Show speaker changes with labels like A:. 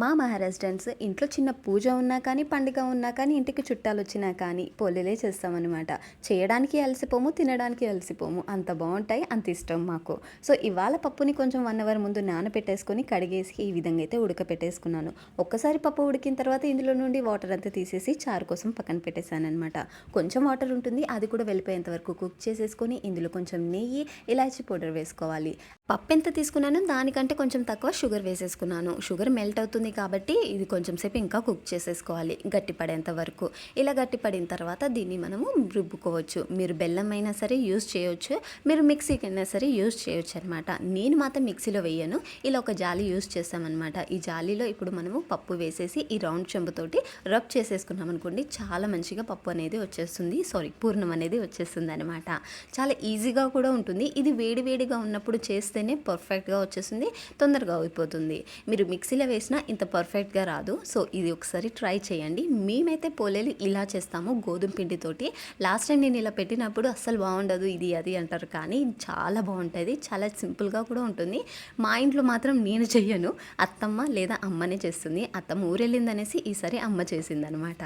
A: మా మహారాష్ట్రన్స్ ఇంట్లో చిన్న పూజ ఉన్నా కానీ, పండుగ ఉన్నా కానీ, ఇంటికి చుట్టాలొచ్చినా కానీ పోలేలే చేస్తామనమాట. చేయడానికి అలసిపోము, తినడానికి అలసిపోము. అంత బావుంటాయి, అంత ఇష్టం మాకు. సో, ఇవాళ పప్పుని కొంచెం 1 అవర్ ముందు నానబెట్టేసుకొని, కడిగేసి ఈ విధంగా అయితే ఉడకపెట్టేసుకున్నాను. ఒక్కసారి పప్పు ఉడికిన తర్వాత ఇందులో నుండి వాటర్ అంతా తీసేసి చారు కోసం పక్కన పెట్టేశాననమాట. కొంచెం వాటర్ ఉంటుంది, అది కూడా వెళ్ళిపోయేంత వరకు కుక్ చేసేసుకొని, ఇందులో కొంచెం నెయ్యి, ఇలాచీ పౌడర్ వేసుకోవాలి. పప్పు ఎంత తీసుకున్నానో దానికంటే కొంచెం తక్కువ షుగర్ వేసేసుకున్నాను. షుగర్ మెల్ట్ అవుతుంది కాబట్టి ఇది కొంచెం సేపు ఇంకా కుక్ చేసేసుకోవాలి గట్టిపడేంత వరకు. ఇలా గట్టిపడిన తర్వాత దీన్ని మనము రుబ్బుకోవచ్చు. మీరు బెల్లం అయినా సరే యూజ్ చేయొచ్చు, మీరు మిక్సీకైనా సరే యూజ్ చేయొచ్చు అనమాట. నేను మాత్రం మిక్సీలో వేయను, ఇలా ఒక జాలి యూజ్ చేస్తామన్నమాట. ఈ జాలీలో ఇప్పుడు మనము పప్పు వేసేసి ఈ రౌండ్ చెంబుతోటి రబ్ చేసేసుకున్నాం అనుకోండి, చాలా మంచిగా పప్పు అనేది వచ్చేస్తుంది, పూర్ణం అనేది వచ్చేస్తుంది అనమాట. చాలా ఈజీగా కూడా ఉంటుంది. ఇది వేడివేడిగా ఉన్నప్పుడు చేస్తేనే పర్ఫెక్ట్గా వచ్చేస్తుంది, తొందరగా అయిపోతుంది. మీరు మిక్సీలో వేసినా ఇంత పర్ఫెక్ట్గా రాదు. సో ఇది ఒకసారి ట్రై చేయండి. మేమైతే పోలేలు ఇలా చేస్తాము గోధుమ పిండితోటి. లాస్ట్ టైం నేను ఇలా పెట్టినప్పుడు అస్సలు బాగుండదు ఇది అది అంటారు, కానీ చాలా బాగుంటుంది, చాలా సింపుల్గా కూడా ఉంటుంది. మా ఇంట్లో మాత్రం నేను చెయ్యను, అత్తమ్మ లేదా అమ్మనే చేస్తుంది. అత్తమ్మ ఊరెళ్ళిందనేసి ఈసారి అమ్మ చేసిందనమాట.